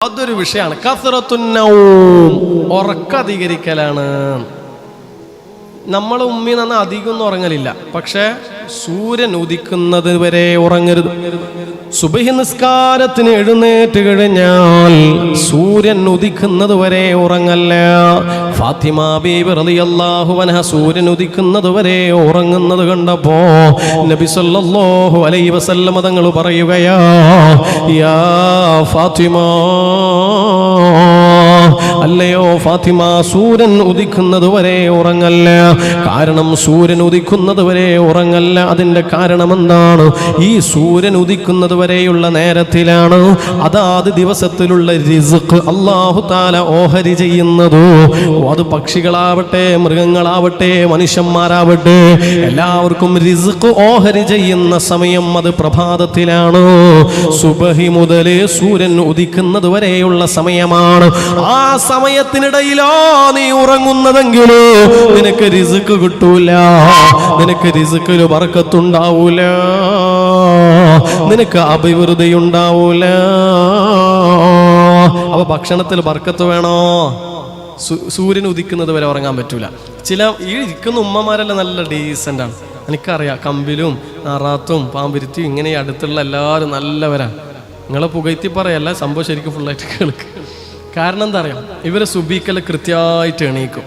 അതൊരു വിഷയമാണ്. കസ്റത്തുന്നൗം, ഉറക്കധികരിക്കലാണ്. നമ്മൾ ഉമ്മി നന്ന അധികമൊന്നും ഉറങ്ങലില്ല, പക്ഷെ സൂര്യൻ ഉദിക്കുന്നത് വരെ ഉറങ്ങരുത്. സുബഹി നിസ്കാരത്തിന് എഴുന്നേറ്റ് കഴിഞ്ഞാൽ സൂര്യൻ ഉദിക്കുന്നത് വരെ ഉറങ്ങല്ല. ഫാത്തിമ ബീബി റളിയല്ലാഹു അൻഹ സൂര്യൻ ഉദിക്കുന്നത് വരെ ഉറങ്ങുന്നത് കണ്ടപ്പോ നബി സല്ലല്ലാഹു അലൈഹി വസല്ലം തങ്ങൾ പറയുകയാ, യാ ഫാത്തിമ, അല്ലയോ ഫാത്തിമ, സൂര്യൻ ഉദിക്കുന്നത് വരെ ഉറങ്ങല്ല. കാരണം സൂര്യൻ ഉദിക്കുന്നത് വരെ ഉറങ്ങല്ല. അതിന്റെ കാരണം എന്താണ്? ഈ സൂര്യൻ ഉദിക്കുന്നത് വരെയുള്ള നേരത്തിലാണ് അതാത് ദിവസത്തിലുള്ള റിസ്ക് അല്ലാഹു തആല ഓഹരി ചെയ്യുന്നത്. അത് പക്ഷികളാവട്ടെ, മൃഗങ്ങളാവട്ടെ, മനുഷ്യന്മാരാവട്ടെ, എല്ലാവർക്കും റിസ്ക് ഓഹരി ചെയ്യുന്ന സമയം അത് പ്രഭാതത്തിലാണ്. സുബഹി മുതൽ സൂര്യൻ ഉദിക്കുന്നത് വരെയുള്ള സമയമാണ്. ആ സമയത്തിനിടയിലോ നീ ഉറങ്ങുന്നതെങ്കിലോ നിനക്ക് റിസ്ക് കിട്ടൂല, നിനക്ക് റിസ്കിൽ ബർക്കത്തുണ്ടാവൂല, നിനക്ക് അഭിവൃദ്ധി ഉണ്ടാവൂല. അപ്പൊ ഭക്ഷണത്തിൽ ബർക്കത്ത് വേണോ? സൂര്യൻ ഉദിക്കുന്നത് വരെ ഉറങ്ങാൻ പറ്റൂല. ചില ഈ ഇരിക്കുന്ന ഉമ്മമാരെല്ലാം നല്ല ഡീസൻ്റ് ആണ്, എനിക്കറിയാം. കമ്പിലും നാറാത്തും പാമ്പിരുത്തിയും ഇങ്ങനെ അടുത്തുള്ള എല്ലാവരും നല്ലവരാണ്. നിങ്ങളെ പുകഴ്ത്തി പറയല്ല, സംഭവം ശരിക്കും ഫുള്ളായിട്ട് കേൾക്ക്. കാരണം എന്താ അറിയാം, ഇവരെ സുബീക്കല് കൃത്യമായിട്ട് എണീക്കും.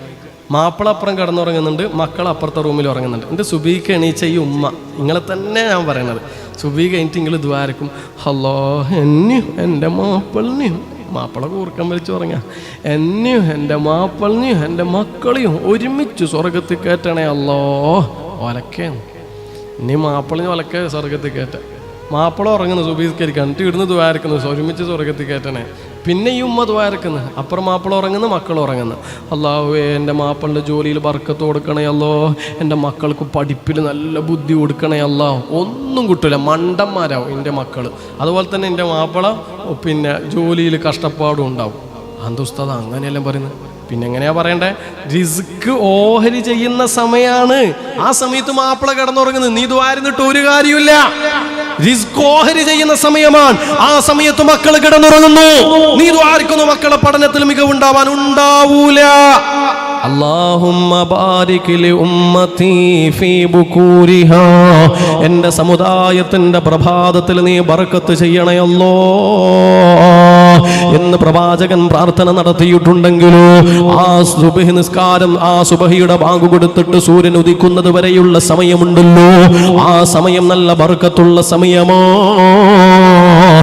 മാപ്പിള അപ്പുറം കിടന്നുറങ്ങുന്നുണ്ട്, മക്കൾ അപ്പുറത്തെ റൂമിൽ ഉറങ്ങുന്നുണ്ട്. എൻ്റെ സുബീക്ക് എണീച്ച ഈ ഉമ്മ, നിങ്ങളെ തന്നെ ഞാൻ പറയണത്, സുബീ കഴിഞ്ഞിട്ട് നിങ്ങൾ ദ്വാരക്കും, ഹല്ലോ എന്നെയും എൻ്റെ മാപ്പിളിനെയും, മാപ്പിള കൂർക്കം വലിച്ച് ഉറങ്ങാ, എന്നെയും എൻ്റെ മാപ്പിളിനെയും എൻ്റെ മക്കളെയും ഒരുമിച്ച് സ്വർഗത്തിൽ കയറ്റണേ അല്ലോ. ഒലക്കാണ് ഇനി മാപ്പിളിനെ ഒലക്ക സ്വർഗത്തിൽ കയറ്റ. മാപ്പിള ഉറങ്ങുന്നു സുബീസ്കരിക്കാൻ, എന്നിട്ട് ഇടുന്ന് ദ്വാരക്കുന്നു ഒരുമിച്ച് സ്വർഗത്തിൽ കയറ്റണേ. പിന്നെ ഈ ഉമ്മ ദ്വാരക്കുന്നു, അപ്പുറം മാപ്പിള ഉറങ്ങുന്നു, മക്കൾ ഉറങ്ങുന്നു. അല്ലാഹുവേ, എൻ്റെ മാപ്പിളിൻ്റെ ജോലിയിൽ ബർക്കത്ത് കൊടുക്കണേ അല്ലോ, എൻ്റെ മക്കൾക്ക് പഠിപ്പിൽ നല്ല ബുദ്ധി കൊടുക്കണേ അല്ലോ. ഒന്നും കിട്ടില്ല, മണ്ടന്മാരാവും എൻ്റെ മക്കൾ. അതുപോലെ തന്നെ എൻ്റെ മാപ്പിള പിന്നെ ജോലിയിൽ കഷ്ടപ്പാടും ഉണ്ടാവും. അന്തുസ്താദ് അങ്ങനെയെല്ലാം പറയുന്നത്. പിന്നെ എങ്ങനെയാ പറയണ്ടേ? റിസ്ക് ഓഹരി ചെയ്യുന്ന സമയാണ്. ആ സമയത്ത് മാപ്പിള കിടന്നുറങ്ങുന്നത്, നീ ദ്വാരുന്നിട്ട് ഒരു കാര്യമില്ല. റിസ്ക് ഓഹരി ചെയ്യുന്ന സമയമാണ്. ആ സമയത്ത് മക്കൾ കിടന്നുറങ്ങുന്നു, നീ ദ്വാരിക്കുന്നു, മക്കളെ പഠനത്തിൽ മികവുണ്ടാവാൻ ഉണ്ടാവൂല. അല്ലാഹുമ്മ ബാരിക് ലി ഉമ്മത്തി ഫീ ബുകൂരിഹാ, എൻ്റെ സമുദായത്തിൻ്റെ പ്രഭാതത്തിൽ നീ ബർക്കത്ത് ചെയ്യണേ അല്ലോ എന്ന് പ്രവാചകൻ പ്രാർത്ഥന നടത്തിയിട്ടുണ്ടെങ്കിലോ ആ സുബഹി നിസ്കാരം, ആ സുബഹിയുടെ ബാങ്ക് കൊടുത്തിട്ട് സൂര്യൻ ഉദിക്കുന്നത് വരെയുള്ള സമയമുണ്ടല്ലോ, ആ സമയം നല്ല ബർക്കത്തുള്ള സമയമാണ്.